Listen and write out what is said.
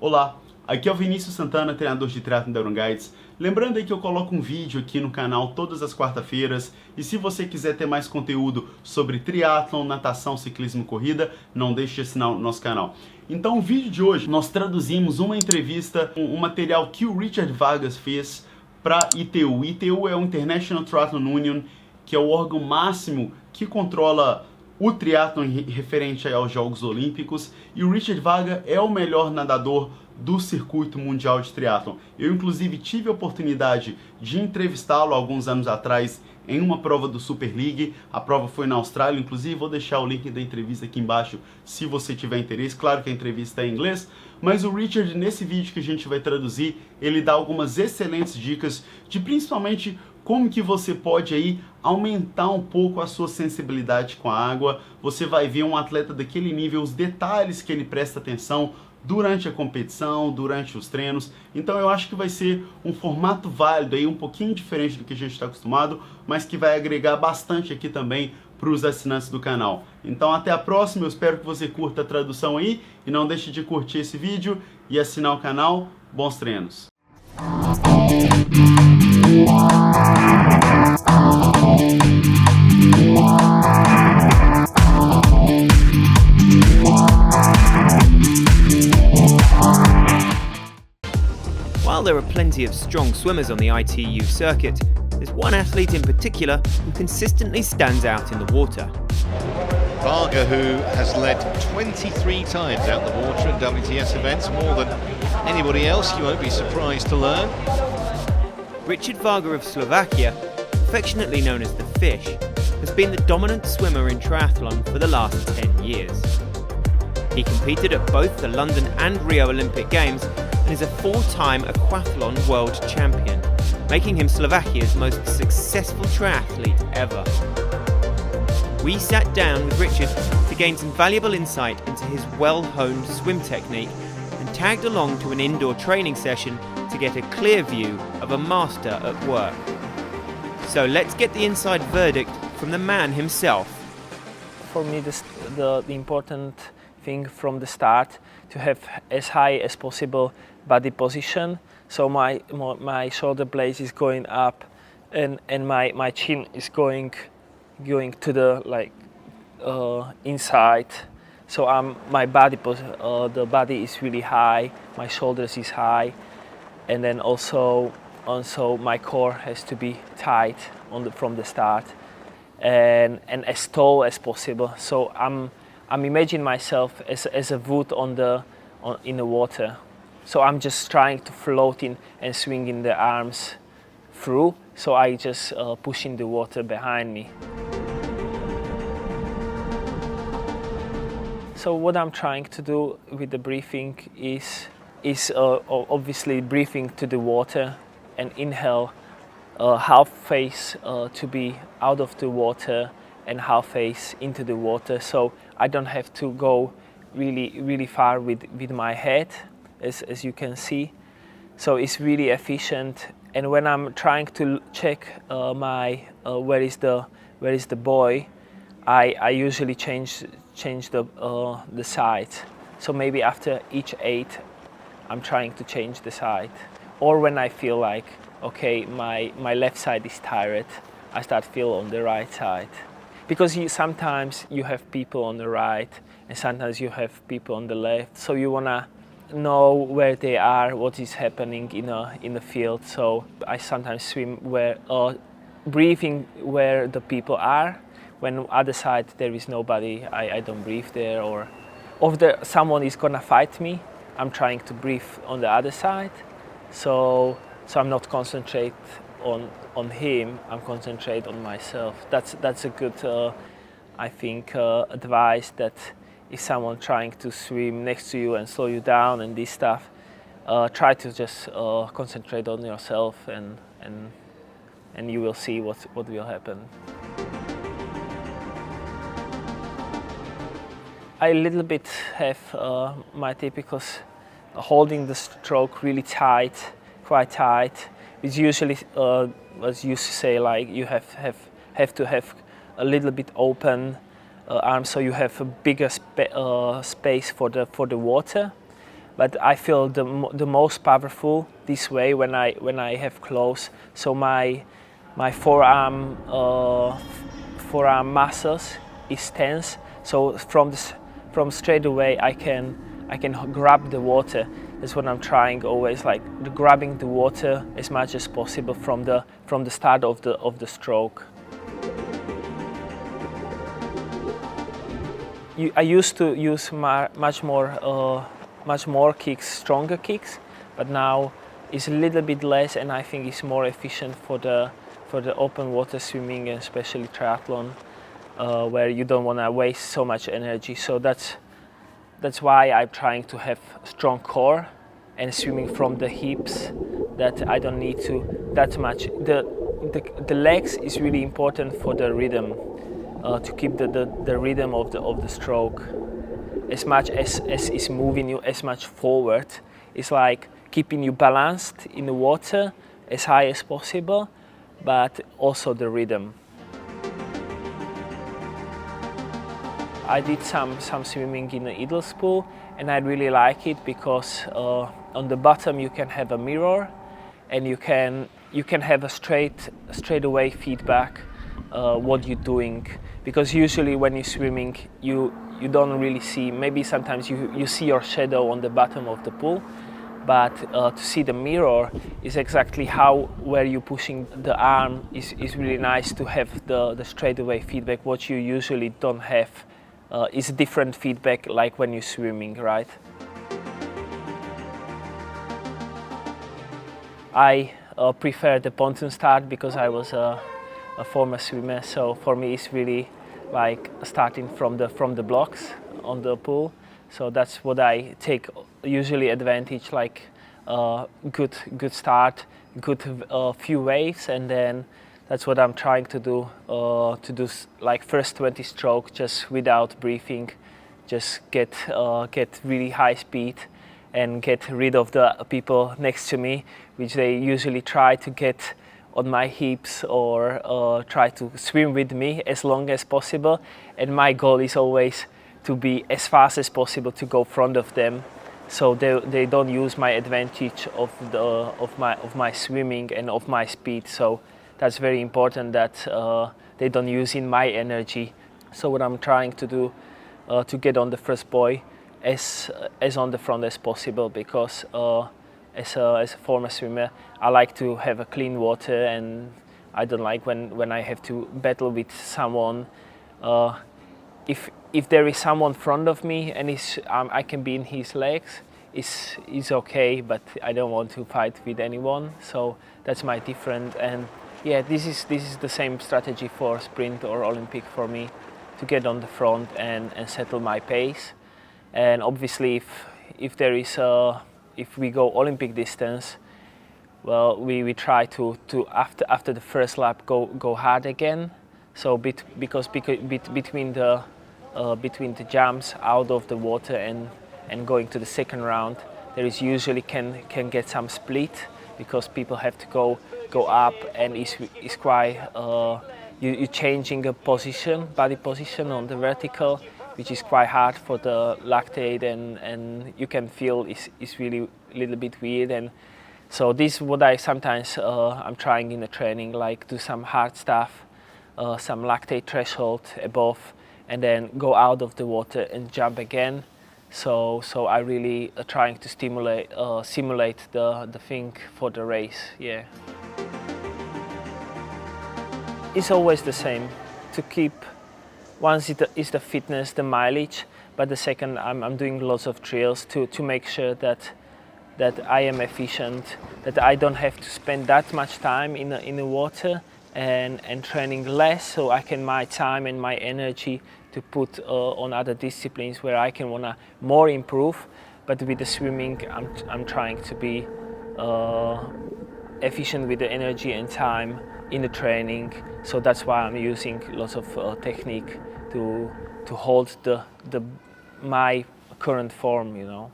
Olá, aqui é o Vinicius Santana, treinador de triathlon da ironguides. Lembrando aí que eu coloco um vídeo aqui no canal todas as quarta-feiras, e se você quiser ter mais conteúdo sobre triathlon, natação, ciclismo e corrida, não deixe de assinar o nosso canal. Então, o vídeo de hoje, nós traduzimos uma entrevista, um material que o Richard Varga fez para ITU. O ITU é o International Triathlon Union, que é o órgão máximo que controla o triatlon referente aos Jogos Olímpicos, e o Richard Varga é o melhor nadador do circuito mundial de triatlon. Eu inclusive tive a oportunidade de entrevistá-lo alguns anos atrás em uma prova do Superleague. A prova foi na Austrália, inclusive vou deixar o link da entrevista aqui embaixo se você tiver interesse. Claro que a entrevista é em inglês, mas o Richard, nesse vídeo que a gente vai traduzir, ele dá algumas excelentes dicas de principalmente como que você pode aí aumentar um pouco a sua sensibilidade com a água. Você vai ver um atleta daquele nível, os detalhes que ele presta atenção durante a competição, durante os treinos. Então eu acho que vai ser um formato válido aí, um pouquinho diferente do que a gente está acostumado, mas que vai agregar bastante aqui também para os assinantes do canal. Então até a próxima, eu espero que você curta a tradução aí, e não deixe de curtir esse vídeo e assinar o canal. Bons treinos! While there are plenty of strong swimmers on the ITU circuit, there's one athlete in particular who consistently stands out in the water. Varga, who has led 23 times out the water in WTS events, more than anybody else, you won't be surprised to learn. Richard Varga of Slovakia, affectionately known as the Fish, has been the dominant swimmer in triathlon for the last 10 years. He competed at both the London and Rio Olympic Games and is a four-time aquathlon world champion, making him Slovakia's most successful triathlete ever. We sat down with Richard to gain some valuable insight into his well-honed swim technique and tagged along to an indoor training session to get a clear view of a master at work. So let's get the inside verdict from the man himself. For me, the important thing from the start to have as high as possible body position. So my shoulder blades is going up, and my chin is going to the inside. So my body the body is really high, my shoulders is high, and then also my core has to be tight from the start, and as tall as possible. So I'm imagining myself as a wood in the water. So I'm just trying to float in and swinging the arms through. So I just pushing the water behind me. So what I'm trying to do with the breathing is obviously breathing to the water and inhale half face to be out of the water and half face into the water. So I don't have to go really far with my head, as you can see. So it's really efficient. And when I'm trying to check where is the buoy, I usually change the side. So maybe after each 8, I'm trying to change the side. Or when I feel like, okay, my left side is tired, I start feel on the right side. Because sometimes you have people on the right, and sometimes you have people on the left. So you wanna know where they are, what is happening in the field. So I sometimes swim breathing where the people are. When other side there is nobody, I don't breathe there. Or if someone is gonna fight me, I'm trying to breathe on the other side. So I'm not concentrate on him, I'm concentrate on myself. That's a good I think advice, that if someone trying to swim next to you and slow you down and this stuff, try to just concentrate on yourself, and you will see what will happen. I a little bit have my typical holding the stroke really tight, quite tight. It's usually, as you say, like you have to have a little bit open arms, so you have a bigger space for the water. but I feel the most powerful this way when I have close. So my forearm muscles is tense. So from straight away I can grab the water. That's what I'm trying always, like grabbing the water as much as possible from the start of the stroke. I used to use much more kicks, stronger kicks, but now it's a little bit less, and I think it's more efficient for the open water swimming, and especially triathlon, where you don't want to waste so much energy. So that's why I'm trying to have strong core and swimming from the hips, that I don't need to that much. The legs is really important for the rhythm, to keep the rhythm of the stroke. As much as is moving you as much forward, it's like keeping you balanced in the water as high as possible, but also the rhythm. I did some swimming in the Idles pool, and I really like it because on the bottom you can have a mirror, and you can have a straight away feedback what you're doing, because usually when you're swimming you don't really see, maybe sometimes you see your shadow on the bottom of the pool, but to see the mirror is exactly where you're pushing the arm is really nice to have the straight away feedback, what you usually don't have. Is different feedback like when you're swimming, right? I prefer the pontoon start because I was a former swimmer, so for me it's really like starting from the blocks on the pool. So that's what I take usually advantage, like good start, good few waves, and then that's what I'm trying to do like first 20 stroke just without breathing, just get really high speed and get rid of the people next to me, which they usually try to get on my hips or try to swim with me as long as possible. And my goal is always to be as fast as possible to go front of them, so they don't use my advantage of my swimming and of my speed. So that's very important that they don't use in my energy. So what I'm trying to do to get on the first buoy as on the front as possible, because as a former swimmer I like to have a clean water, and I don't like when I have to battle with someone. If there is someone in front of me and I can be in his legs, it's okay, but I don't want to fight with anyone. So that's my difference. And yeah, this is the same strategy for sprint or Olympic for me, to get on the front and settle my pace. And obviously if we go Olympic distance, well, we try to after the first lap go hard again. So because between the jumps out of the water and going to the second round, there is usually can get some split, because people have to go up, and it's quite you're changing a body position on the vertical, which is quite hard for the lactate, and you can feel it's really a little bit weird. And so this is what I sometimes I'm trying in the training, like do some hard stuff, some lactate threshold above, and then go out of the water and jump again. So I really trying to simulate the thing for the race. Yeah. It's always the same. To keep, once is the fitness, the mileage, but the second I'm doing lots of drills to make sure that I am efficient, that I don't have to spend that much time in the water, and training less, so I can my time and my energy to put on other disciplines where I can wanna more improve. But with the swimming, I'm trying to be efficient with the energy and time in the training. So that's why I'm using lots of technique to hold my current form, you know.